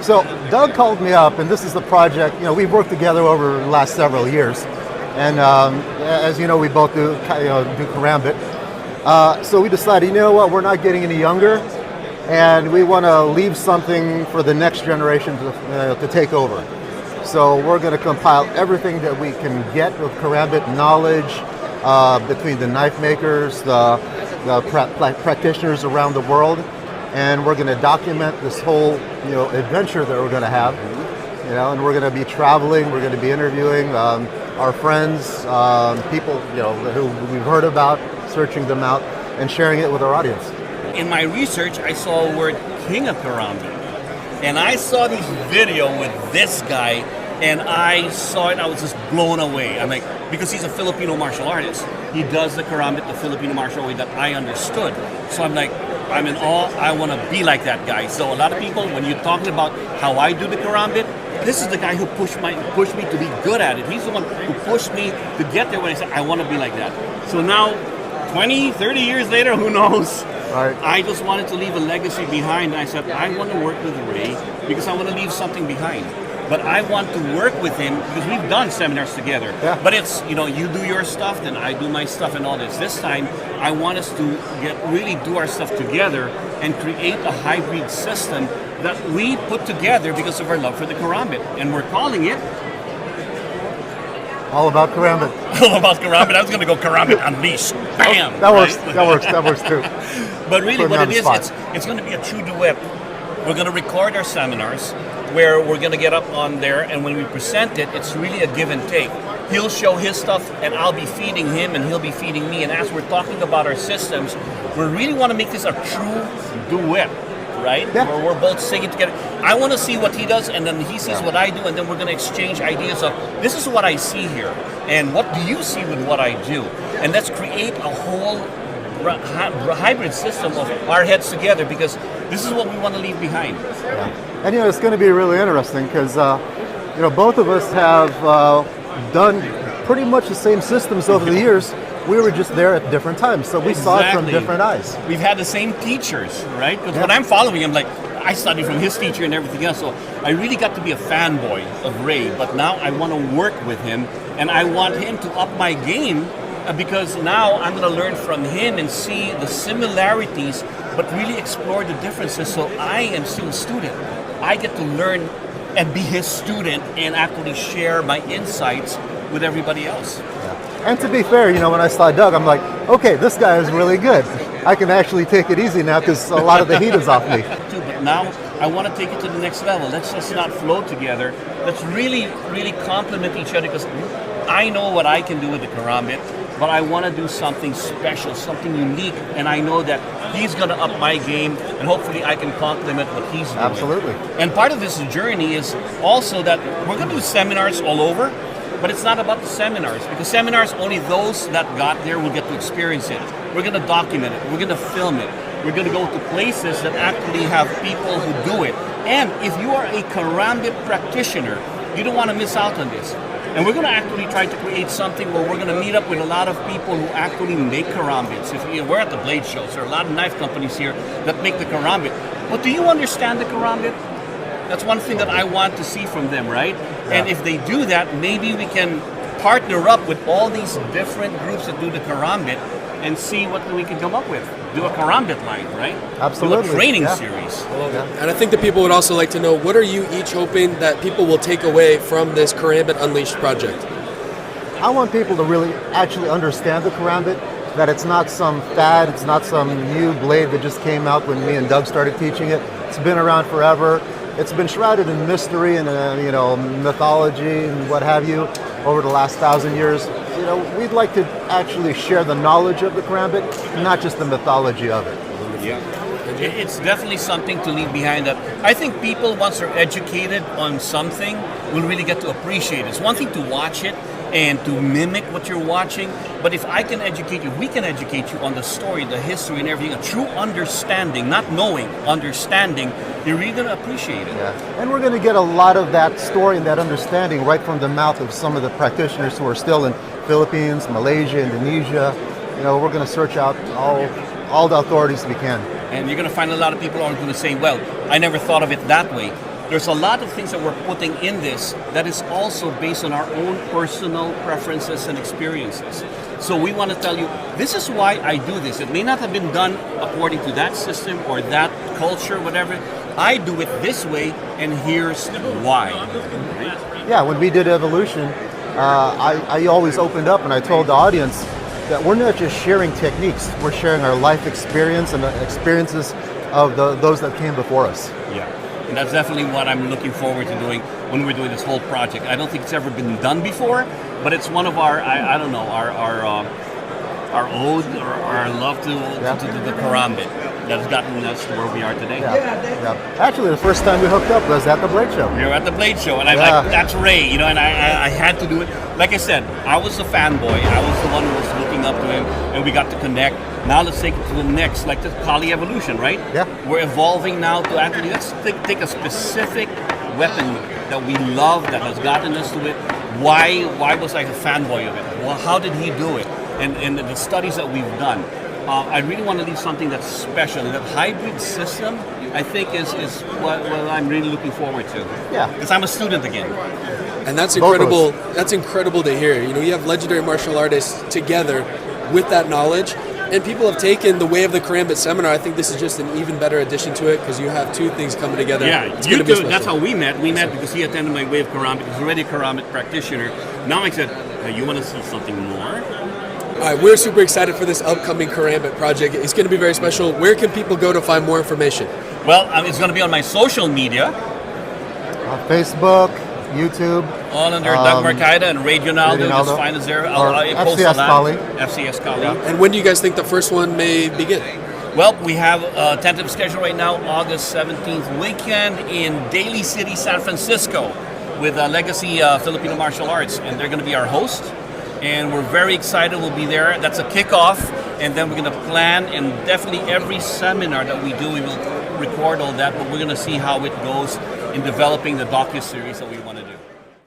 So Doug called me up, and this is the project. We've worked together over the last several years, and as you know, we both do Karambit. So we decided, you know what, we're not getting any younger, and we want to leave something for the next generation to take over. So we're going to compile everything that we can get with Karambit knowledge between the knife makers, the practitioners around the world, and we're going to document this whole adventure that we're going to have. And we're going to be traveling, we're going to be interviewing our friends, people who we've heard about, searching them out, and sharing it with our audience. In my research, I saw the word King of Karambit. And I saw this video with this guy, and I saw it, I was just blown away. I'm like, because he's a Filipino martial artist. He does the Karambit, the Filipino martial way that I understood. So I'm like, I'm in awe, I want to be like that guy. So a lot of people, when you're talking about how I do the Karambit, this is the guy who pushed me to be good at it. He's the one who pushed me to get there when I said, I want to be like that. So now, 20, 30 years later, who knows? Right. I just wanted to leave a legacy behind. And I said, I want to work with Ray because I want to leave something behind. But I want to work with him because we've done seminars together. Yeah. But it's, you do your stuff, then I do my stuff and all this. This time, I want us to really do our stuff together and create a hybrid system that we put together because of our love for the Karambit. And we're calling it All About Karambit. All About Karambit. I was going to go Karambit Unleashed. Bam! That works. Right? That works too. But really what it is, it's going to be a true duet. We're going to record our seminars where we're going to get up on there, and when we present it, it's really a give and take. He'll show his stuff, and I'll be feeding him, and he'll be feeding me. And as we're talking about our systems, we really want to make this a true duet, right? Yeah. Where we're both singing together. I want to see what he does, and then he sees what I do, and then we're going to exchange ideas of, this is what I see here, and what do you see with what I do? And let's create a whole hybrid system of our heads together, because this is what we want to leave behind. Yeah. And it's going to be really interesting because both of us have done pretty much the same systems over the years. We were just there at different times, so we saw it from different eyes. We've had the same teachers, right? Because when I'm following him, like, I studied from his teacher and everything else, so I really got to be a fanboy of Ray, but now I want to work with him, and I want him to up my game, because now I'm going to learn from him and see the similarities, but really explore the differences. So I am still a student. I get to learn and be his student and actually share my insights with everybody else. Yeah. And to be fair, when I saw Doug, I'm like, okay, this guy is really good. I can actually take it easy now because a lot of the heat is off me. But now I want to take it to the next level. Let's just not flow together. Let's really, really complement each other, because I know what I can do with the Karambit, but I want to do something special, something unique, and I know that he's going to up my game, and hopefully I can complement what he's doing. Absolutely. And part of this journey is also that we're going to do seminars all over, but it's not about the seminars, because seminars, only those that got there will get to experience it. We're going to document it. We're going to film it. We're going to go to places that actually have people who do it. And if you are a Karambit practitioner, you don't want to miss out on this. And we're going to actually try to create something where we're going to meet up with a lot of people who actually make Karambits. We're at the Blade shows. There are a lot of knife companies here that make the Karambit. But do you understand the Karambit? That's one thing that I want to see from them, right? Yeah. And if they do that, maybe we can partner up with all these different groups that do the Karambit and see what we can come up with. Do a Karambit line, right? Absolutely. Do a training series. And I think the people would also like to know, what are you each hoping that people will take away from this Karambit Unleashed project? I want people to really actually understand the Karambit, that it's not some fad, it's not some new blade that just came out when me and Doug started teaching it. It's been around forever. It's been shrouded in mystery and mythology and what have you over the last 1,000 years. We'd like to actually share the knowledge of the Karambit, not just the mythology of it. Yeah. It's definitely something to leave behind that I think people, once they're educated on something, will really get to appreciate it. It's one thing to watch it and to mimic what you're watching, but if I can educate you, we can educate you on the story, the history and everything, a true understanding, not knowing, understanding, you're really going to appreciate it. Yeah. And we're going to get a lot of that story and that understanding right from the mouth of some of the practitioners who are still in Philippines, Malaysia, Indonesia. We're going to search out all the authorities we can. And you're going to find a lot of people are going to say, well, I never thought of it that way. there's a lot of things that we're putting in this that is also based on our own personal preferences and experiences. So we want to tell you, this is why I do this. It may not have been done according to that system or that culture, whatever. I do it this way, and here's why. Yeah, when we did Evolution, I always opened up and I told the audience that we're not just sharing techniques, we're sharing our life experience and the experiences of those that came before us. Yeah, and that's definitely what I'm looking forward to doing when we're doing this whole project. I don't think it's ever been done before, but it's one of our, I don't know, our ode or our love to the Karambit that has gotten us to where we are today. Yeah. Actually, the first time we hooked up was at the Blade Show. We were at the Blade Show, and I'm like, that's Ray, you know, and I had to do it. Like I said, I was the fanboy. I was the one who was looking up to him, and we got to connect. Now let's take it to the next, like the Kali evolution, right? Yeah. We're evolving now to actually, let's take a specific weapon that we love, that has gotten us to it. Why was I a fanboy of it? Well, how did he do it? And the studies that we've done. I really want to leave something that's special. And that hybrid system, I think, is what I'm really looking forward to. Yeah. Because I'm a student again. And that's incredible. That's incredible to hear. You know, you have legendary martial artists together with that knowledge. And people have taken the way of the Karambit seminar. I think this is just an even better addition to it because you have two things coming together. Yeah, it's you gonna be do. special. That's how we met. We met because he attended my Way of Karambit. He's already a Karambit practitioner. Now I said, hey, you want to see something more? All right, we're super excited for this upcoming Karambit project. It's going to be very special. Where can people go to find more information? Well, it's going to be on my social media. Facebook, YouTube. All under Doug Marcaida and Ray Dionaldo. Just find us there. I'll post FCS a lot. Kali. FCS Kali. Yeah. And when do you guys think the first one may begin? Well, we have a tentative schedule right now, August 17th weekend in Daly City, San Francisco, with Legacy Filipino Martial Arts, and they're going to be our host. And we're very excited. We'll be there. That's a kickoff, and then we're going to plan. And definitely every seminar that we do, we will record all that. But we're going to see how it goes in developing the docuseries that we want to do.